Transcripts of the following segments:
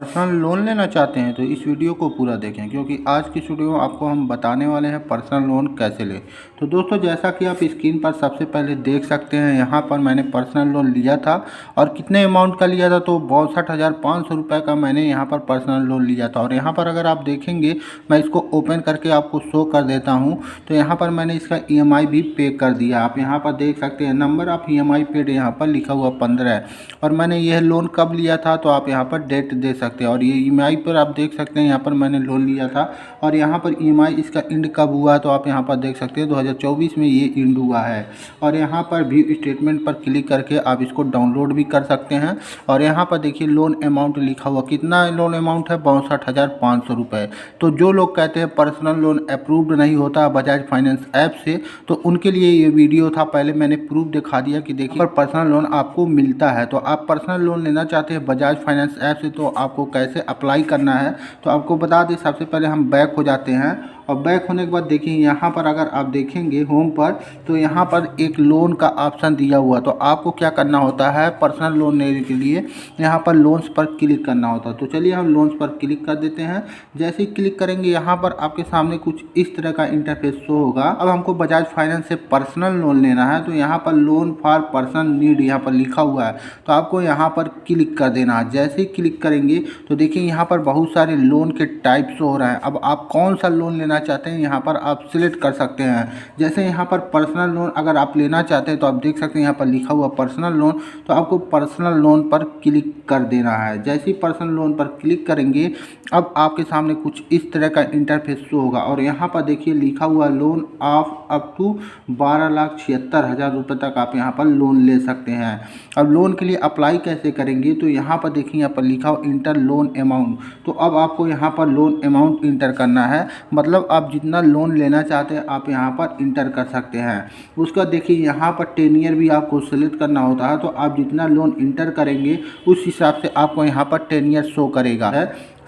Personal loan लेना चाहते हैं तो इस वीडियो को पूरा देखें, क्योंकि आज की वीडियो में आपको हम बताने वाले हैं पर्सनल लोन कैसे लें। तो दोस्तों, जैसा कि आप स्क्रीन पर सबसे पहले देख सकते हैं, यहाँ पर मैंने पर्सनल लोन लिया था और कितने अमाउंट का लिया था तो 62,500 रुपये का मैंने यहाँ पर पर्सनल लोन लिया था। और यहाँ पर अगर आप देखेंगे, मैं इसको ओपन करके आपको शो कर देता हूँ। तो यहाँ पर मैंने इसका EMI भी पे कर दिया। आप यहाँ पर देख सकते हैं नंबर ऑफ EMI पेड यहाँ पर लिखा हुआ 15 है। और मैंने यह लोन कब लिया था तो आप यहाँ पर डेट दे सकते हैं। और ये EMI पर आप देख सकते हैं, यहाँ पर मैंने लोन लिया था और यहाँ पर EMI इसका इंड कब हुआ तो आप यहाँ पर देख सकते हैं 2024 में ये इंड हुआ है। और यहाँ पर व्यू स्टेटमेंट पर क्लिक करके आप इसको डाउनलोड भी कर सकते हैं। और यहाँ पर देखिए लोन अमाउंट लिखा हुआ, कितना लोन अमाउंट है 62,500 रुपये। तो जो लोग कहते हैं पर्सनल लोन अप्रूव्ड नहीं होता बजाज फाइनेंस ऐप से, तो उनके लिए ये वीडियो था। पहले मैंने प्रूफ दिखा दिया कि देखिए पर पर्सनल लोन आपको मिलता है। तो आप पर्सनल लोन लेना चाहते हैं बजाज फाइनेंस ऐप से, तो आपको कैसे अप्लाई करना है तो आपको बता दें। सबसे पहले हम बैक हो जाते हैं और बैक होने के बाद देखिए यहाँ पर अगर आप देखेंगे होम पर, तो यहाँ पर एक लोन का ऑप्शन दिया हुआ। तो आपको क्या करना होता है, पर्सनल लोन लेने के लिए यहाँ पर लोन्स पर क्लिक करना होता है। तो चलिए हम लोन्स पर क्लिक कर देते हैं। जैसे ही क्लिक करेंगे यहाँ पर आपके सामने कुछ इस तरह का इंटरफेस शो होगा। अब हमको बजाज फाइनेंस से पर्सनल लोन लेना है, तो यहाँ पर लोन फॉर पर्सनल नीड यहाँ पर लिखा हुआ है, तो आपको यहाँ पर क्लिक कर देना है। जैसे ही क्लिक करेंगे तो देखिए यहाँ पर बहुत सारे लोन के टाइप शो हो रहे हैं। अब आप कौन सा लोन लेना चाहते हैं यहाँ पर आप सिलेक्ट कर सकते हैं। जैसे यहाँ पर पर्सनल लोन अगर आप लेना चाहते हैं तो आप देख सकते हैं यहाँ पर लिखा हुआ पर्सनल लोन, तो आपको पर्सनल लोन पर क्लिक कर देना है। जैसे ही पर्सनल लोन पर क्लिक करेंगे अब आपके सामने कुछ इस तरह का इंटरफेस शो होगा। और यहाँ पर देखिए लिखा हुआ लोन ऑफ अप टू 12,76,000 रुपये तक आप यहाँ पर लोन ले सकते हैं। अब लोन के लिए अप्लाई कैसे करेंगे तो यहाँ पर देखिए यहाँ पर लिखा हुआ इंटर लोन अमाउंट। तो अब आपको यहाँ पर लोन अमाउंट इंटर करना है, मतलब आप जितना लोन लेना चाहते हैं आप यहाँ पर इंटर कर सकते हैं। उसका देखिए यहाँ पर 10 ईयर भी आपको सेलेक्ट करना होता है। तो आप जितना लोन इंटर करेंगे उस हिसाब से आपको यहाँ पर 10 ईयर शो करेगा।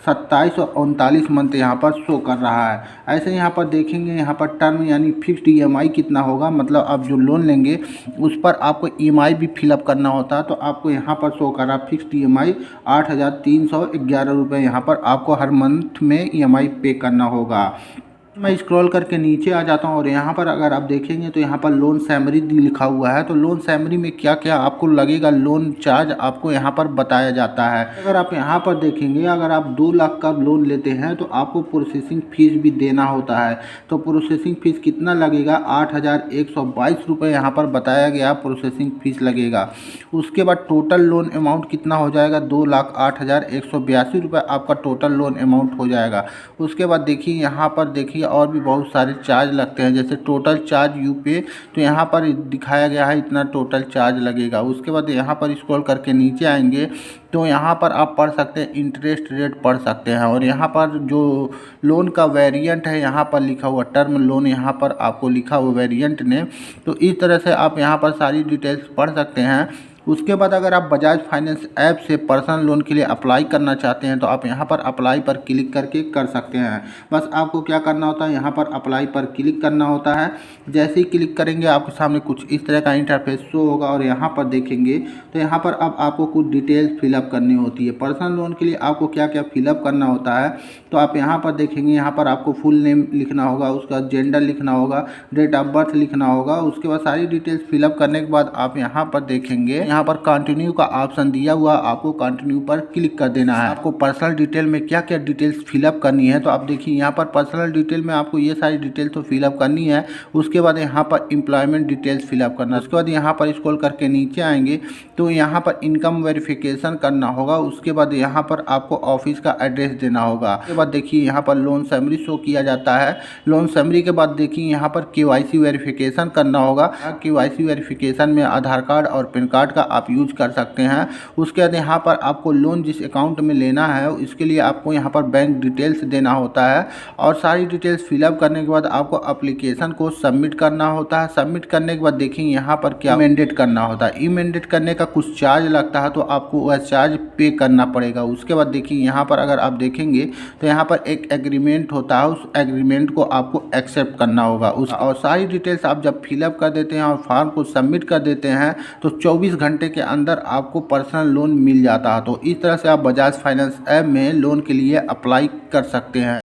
2739 मंथ यहाँ पर शो कर रहा है। ऐसे यहाँ पर देखेंगे यहाँ पर टर्म यानी फिक्स्ड EMI कितना होगा, मतलब आप जो लोन लेंगे उस पर आपको EMI भी फिलअप करना होता है। तो आपको यहाँ पर शो कर रहा है फिक्स्ड EMI 8,311 रुपये यहाँ पर आपको हर मंथ में EMI पे करना होगा। मैं स्क्रॉल करके नीचे आ जाता हूँ और यहाँ पर अगर आप देखेंगे तो यहाँ पर लोन सैमरी लिखा हुआ है। तो लोन सैमरी में क्या क्या आपको लगेगा लोन चार्ज आपको यहाँ पर बताया जाता है। अगर आप यहाँ पर देखेंगे, अगर आप 2 लाख का लोन लेते हैं तो आपको प्रोसेसिंग फीस भी देना होता है। तो प्रोसेसिंग फीस कितना लगेगा, 8,122 रुपये यहाँ पर बताया गया प्रोसेसिंग फीस लगेगा। उसके बाद टोटल लोन अमाउंट कितना हो जाएगा, 2,08,182 रुपये आपका टोटल लोन अमाउंट हो जाएगा। उसके बाद देखिए यहाँ पर देखिए और भी बहुत सारे चार्ज लगते हैं, जैसे टोटल चार्ज यूपे, तो यहाँ पर दिखाया गया है इतना टोटल चार्ज लगेगा। उसके बाद यहाँ पर स्क्रॉल करके नीचे आएंगे तो यहाँ पर आप पढ़ सकते हैं इंटरेस्ट रेट पढ़ सकते हैं। और यहाँ पर जो लोन का वेरिएंट है यहाँ पर लिखा हुआ टर्म लोन, यहाँ पर आपको लिखा हुआ वेरिएंट ने। तो इस तरह से आप यहाँ पर सारी डिटेल्स पढ़ सकते हैं। उसके बाद अगर आप बजाज फाइनेंस ऐप से पर्सनल लोन के लिए अप्लाई करना चाहते हैं तो आप यहाँ पर अप्लाई पर क्लिक करके कर सकते हैं। बस आपको क्या करना होता है, यहाँ पर अप्लाई पर क्लिक करना होता है। जैसे ही क्लिक करेंगे आपके सामने कुछ इस तरह का इंटरफेस शो होगा। और यहाँ पर देखेंगे तो यहाँ पर अब आपको कुछ डिटेल्स फिलअप करनी होती है। पर्सनल लोन के लिए आपको क्या क्या फिलअप करना होता है तो आप यहाँ पर देखेंगे, यहाँ पर आपको फुल नेम लिखना होगा, उसका जेंडर लिखना होगा, डेट ऑफ बर्थ लिखना होगा। उसके बाद सारी डिटेल्स फिलअप करने के बाद आप यहाँ पर देखेंगे यहाँ पर कंटिन्यू का ऑप्शन दिया हुआ, आपको कंटिन्यू पर क्लिक कर देना है। आपको पर्सनल डिटेल में क्या क्या डिटेल्स फिलअप करनी है तो आप देखिए यहाँ पर पर्सनल डिटेल में आपको ये सारी डिटेल तो फिलअप करनी है। उसके बाद यहाँ पर एम्प्लॉयमेंट डिटेल्स फिलअप करना है। उसके बाद यहाँ पर स्क्रॉल करके नीचे आएंगे तो यहाँ पर इनकम वेरिफिकेशन करना होगा। उसके बाद यहाँ पर आपको ऑफिस का एड्रेस देना होगा। उसके बाद देखिए यहाँ पर लोन समरी शो किया जाता है। लोन समरी के बाद देखिए यहाँ पर KYC वेरिफिकेशन करना होगा। KYC वेरिफिकेशन में आधार कार्ड और पैन कार्ड का आप यूज कर सकते हैं। उसके बाद यहाँ पर आपको लोन जिस अकाउंट में लेना है इसके लिए आपको यहाँ पर बैंक डिटेल्स देना होता है। और सारी डिटेल्स फिलअप करने के बाद आपको एप्लीकेशन को सबमिट करना होता है। सबमिट करने के बाद देखिए यहाँ पर क्या मैंडेट करना होता है। मैंडेट करने का कुछ चार्ज लगता है तो आपको वह चार्ज पे करना पड़ेगा। उसके बाद देखिए यहाँ पर अगर आप देखेंगे तो यहाँ पर एक एग्रीमेंट होता है, उस एग्रीमेंट को आपको एक्सेप्ट करना होगा। और सारी डिटेल्स आप जब फिलअप कर देते हैं और फॉर्म को सबमिट कर देते हैं तो 24 घंटे घंटे के अंदर आपको पर्सनल लोन मिल जाता है। तो इस तरह से आप बजाज फाइनेंस ऐप में लोन के लिए अप्लाई कर सकते हैं।